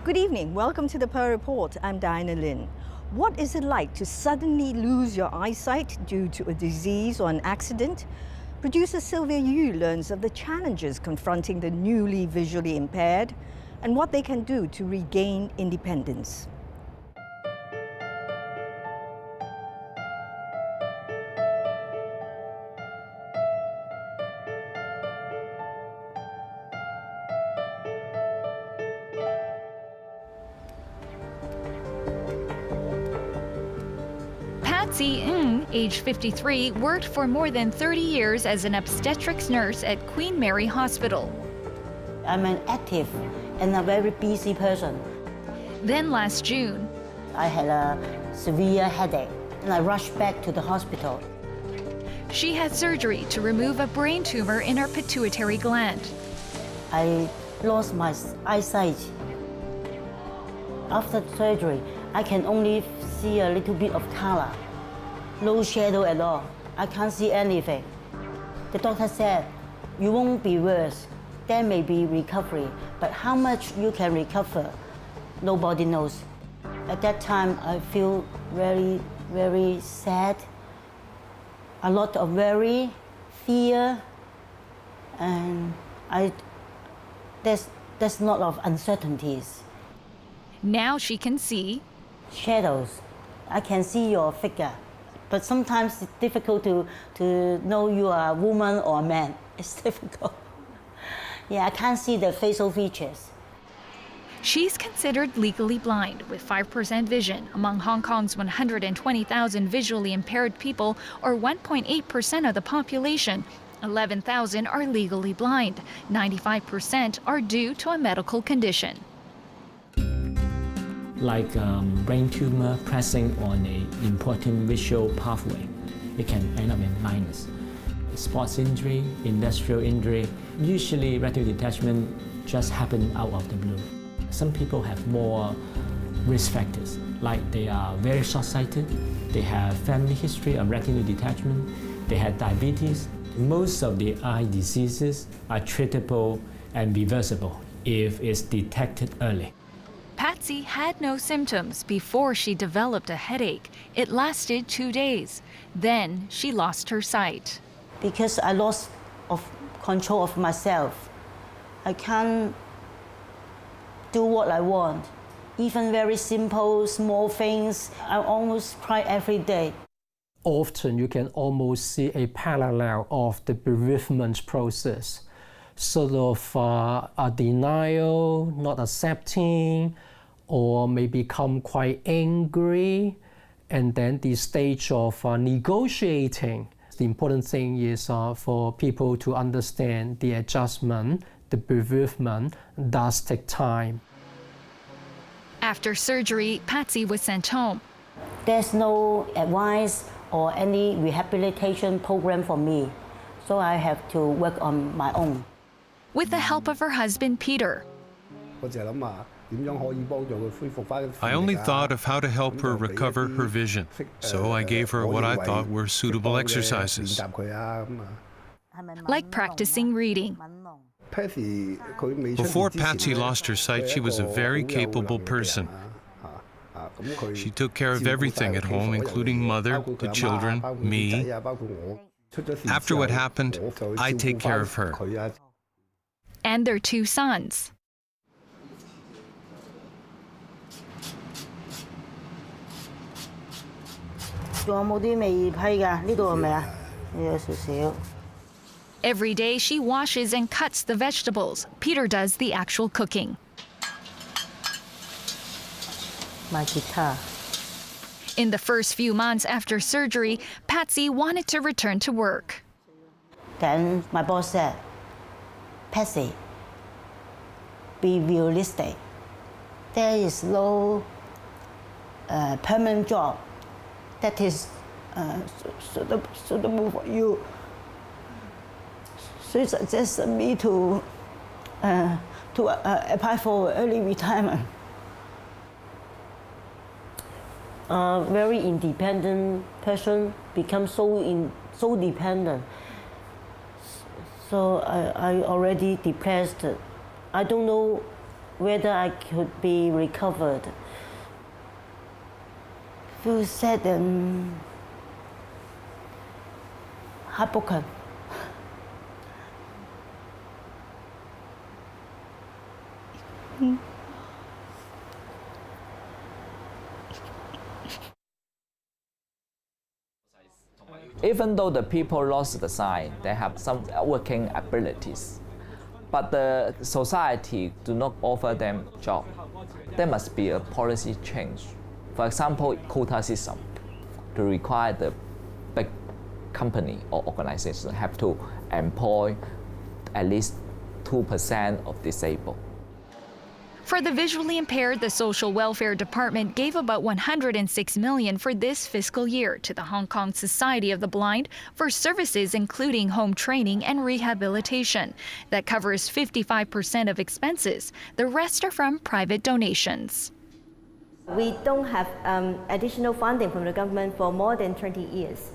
Good evening. Welcome to the Pearl Report. I'm Diana Lin. What is it like to suddenly lose your eyesight due to a disease or an accident? Producer Sylvia Yu learns of the challenges confronting the newly visually impaired and what they can do to regain independence. Patsy Ng, age 53, worked for more than 30 years as an obstetrics nurse at Queen Mary Hospital. I'm an active and a very busy person. Then last June, I had a severe headache and I rushed back to the hospital. she had surgery to remove a brain tumor in her pituitary gland. I lost my eyesight. After surgery, I can only see a little bit of color, no shadow at all. I can't see anything. The doctor said, you won't be worse. There may be recovery, but how much you can recover, nobody knows. At that time, I feel very, very sad, a lot of worry, fear, and there's a lot of uncertainties. Now she can see. Shadows. I can see your figure, but sometimes it's difficult to know you are a woman or a man. It's difficult. Yeah, I can't see the facial features. She's considered legally blind with 5% vision among Hong Kong's 120,000 visually impaired people, or 1.8% of the population. 11,000 are legally blind. 95% are due to a medical condition. Like brain tumor pressing on an important visual pathway, it can end up in blindness. Sports injury, industrial injury, usually retinal detachment just happen out of the blue. Some people have more risk factors, like they are very short-sighted, they have family history of retinal detachment, they had diabetes. Most of the eye diseases are treatable and reversible if it's detected early. Patsy had no symptoms before she developed a headache. It lasted 2 days. Then she lost her sight. Because I lost control of myself. I can't do what I want. Even very simple, small things, I almost cry every day. Often you can almost see a parallel of the bereavement process. Sort of a denial, not accepting, or may become quite angry, and then the stage of negotiating. The important thing is for people to understand the adjustment, the bereavement does take time. After surgery, Patsy was sent home. There's no advice or any rehabilitation program for me, so I have to work on my own. With the help of her husband, Peter. I only thought of how to help her recover her vision, so I gave her what I thought were suitable exercises. Like practicing reading. Before Patsy lost her sight, she was a very capable person. She took care of everything at home, including mother, the children, me. After what happened, I take care of her. And their 2 sons. Every day she washes and cuts the vegetables. Peter does the actual cooking. My guitar. In the first few months after surgery, Patsy wanted to return to work. Then my boss said, Patsy, be realistic. There is no permanent job that is suitable for you. So it suggested me to apply for early retirement. A very independent person becomes so dependent. So I already depressed. I don't know whether I could be recovered. Feel sad and heartbroken. Even though the people lost the sight, they have some working abilities. But the society do not offer them job. There must be a policy change. For example, quota system to require the big company or organization have to employ at least 2% of disabled. For the visually impaired, the Social Welfare Department gave about $106 million for this fiscal year to the Hong Kong Society of the Blind for services including home training and rehabilitation. That covers 55% of expenses. The rest are from private donations. We don't have additional funding from the government for more than 20 years.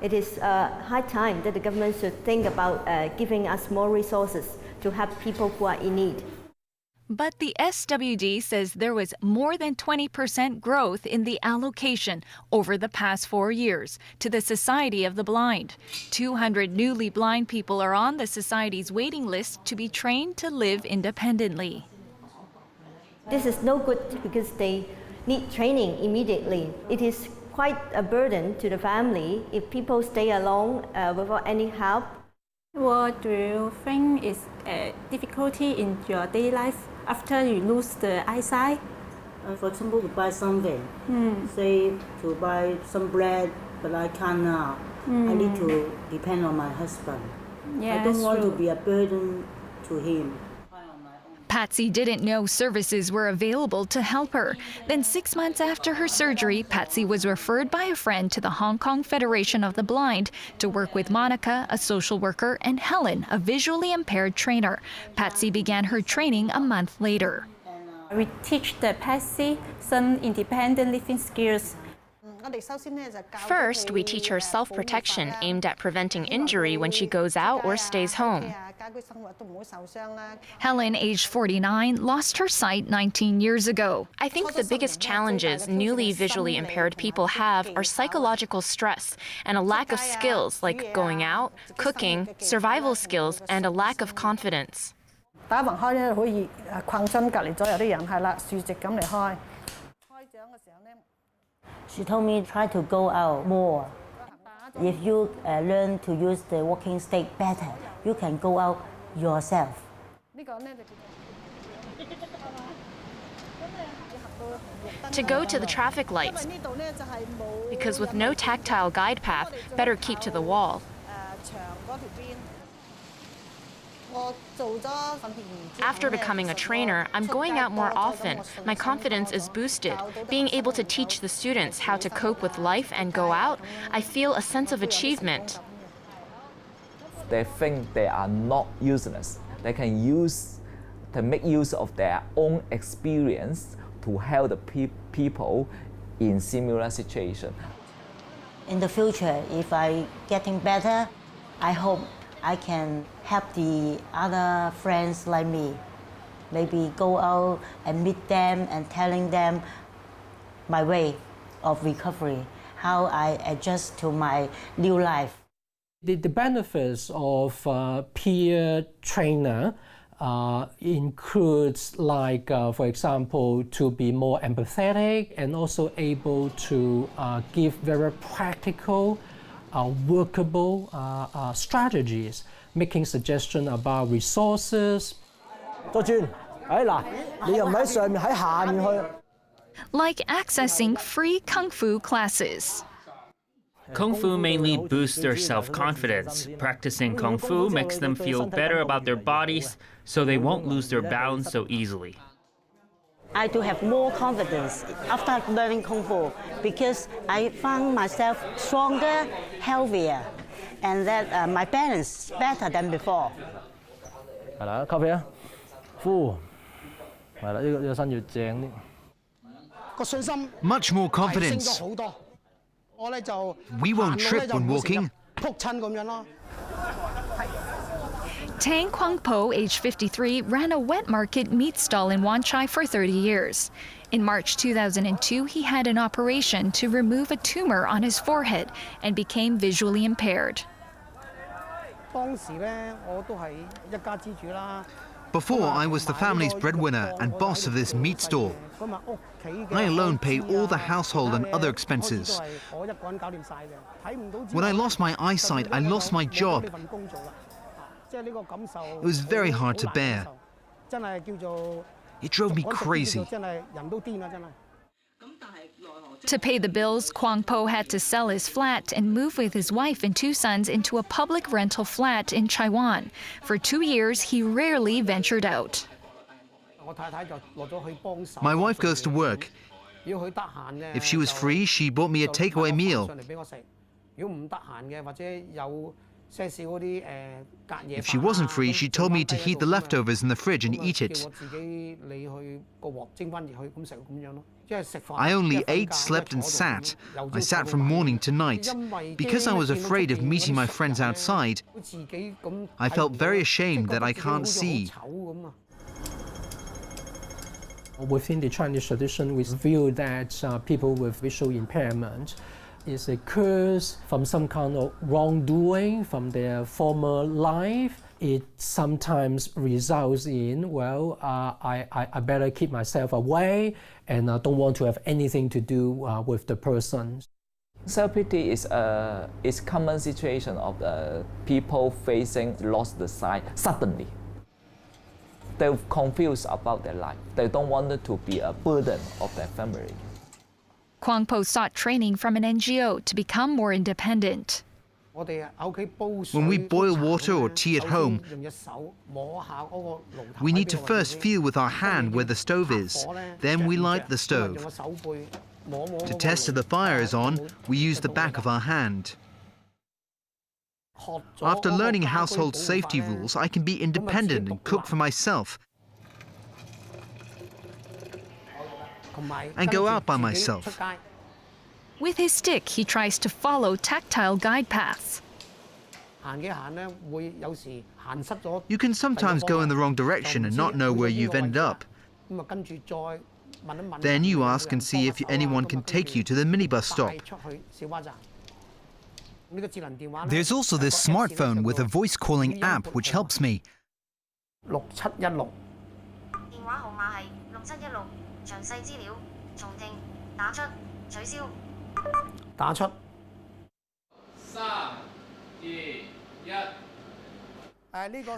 It is high time that the government should think about giving us more resources to help people who are in need. But the SWD says there was more than 20% growth in the allocation over the past 4 years to the Society of the Blind. 200 newly blind people are on the Society's waiting list to be trained to live independently. This is no good because they need training immediately. It is quite a burden to the family if people stay alone without any help. What do you think is a difficulty in your daily life after you lose the eyesight? For example, to buy something, say to buy some bread, but I can't now. I need to depend on my husband. Yeah, I don't want to true. be a burden to him. Patsy didn't know services were available to help her. Then 6 months after her surgery, Patsy was referred by a friend to the Hong Kong Federation of the Blind to work with Monica, a social worker, and Helen, a visually impaired trainer. Patsy began her training a month later. We teach the Patsy some independent living skills. First, we teach her self-protection aimed at preventing injury when she goes out or stays home. Helen, aged 49, lost her sight 19 years ago. I think the biggest challenges newly visually impaired people have are psychological stress and a lack of skills like going out, cooking, survival skills, and a lack of confidence. She told me try to go out more. If you learn to use the walking stick better, you can go out yourself. To go to the traffic lights, because with no tactile guide path, better keep to the wall. After becoming a trainer, I'm going out more often. My confidence is boosted. Being able to teach the students how to cope with life and go out, I feel a sense of achievement. They think they are not useless. They can make use of their own experience to help the people in similar situations. In the future, if I'm getting better, I hope I can help the other friends like me. Maybe go out and meet them and telling them my way of recovery, how I adjust to my new life. The benefits of peer trainer includes like, for example, to be more empathetic and also able to give very practical, workable strategies, making suggestions about resources. Like accessing free Kung Fu classes. Kung Fu mainly boosts their self-confidence. Practicing Kung Fu makes them feel better about their bodies, so they won't lose their balance so easily. I do have more confidence after learning Kung Fu because I found myself stronger, healthier, and that my balance is better than before. Much more confidence. We won't trip when walking. Tang Kwangpo, age 53, ran a wet market meat stall in Wan Chai for 30 years. In March 2002, he had an operation to remove a tumor on his forehead and became visually impaired. Before, I was the family's breadwinner and boss of this meat store. I alone pay all the household and other expenses. When I lost my eyesight, I lost my job. It was very hard to bear. It drove me crazy. To pay the bills, Kwangpo had to sell his flat and move with his wife and 2 sons into a public rental flat in Chaiwan. For 2 years, he rarely ventured out. My wife goes to work. If she was free, she bought me a takeaway meal. If she wasn't free, she told me to heat the leftovers in the fridge and eat it. I only ate, slept and sat. I sat from morning to night. Because I was afraid of meeting my friends outside, I felt very ashamed that I can't see. Within the Chinese tradition, we view that people with visual impairment is a curse from some kind of wrongdoing from their former life. It sometimes results in, well, I better keep myself away and I don't want to have anything to do with the person. Self-pity is a common situation of the people facing lost the sight suddenly. They're confused about their life. They don't want it to be a burden of their family. Kwangpo sought training from an NGO to become more independent. When we boil water or tea at home, we need to first feel with our hand where the stove is. Then we light the stove. To test if the fire is on, we use the back of our hand. After learning household safety rules, I can be independent and cook for myself. And go out by myself. With his stick, he tries to follow tactile guide paths. You can sometimes go in the wrong direction and not know where you've ended up. Then you ask and see if anyone can take you to the minibus stop. There's also this smartphone with a voice calling app which helps me.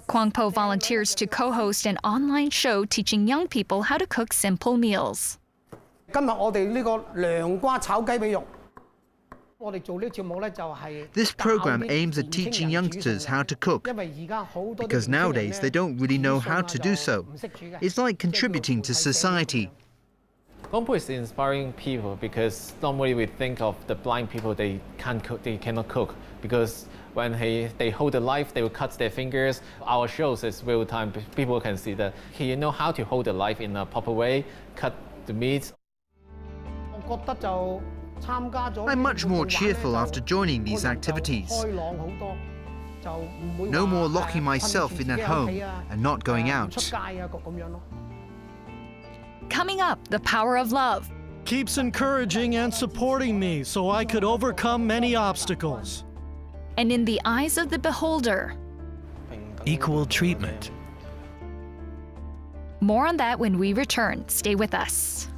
Kwangpo volunteers to co-host an online show teaching young people how to cook simple meals. This program aims at teaching youngsters how to cook, because nowadays they don't really know how to do so. It's like contributing to society. Kwangpo is inspiring people because normally we think of the blind people, they can't cook, they cannot cook, because when they hold the knife, they will cut their fingers. Our shows is real time. People can see that he know how to hold the knife in a proper way, cut the meat. I'm much more cheerful after joining these activities. No more locking myself in at home and not going out. Coming up, the power of love. Keeps encouraging and supporting me so I could overcome many obstacles. And in the eyes of the beholder, Equal treatment. more on that when we return. Stay with us.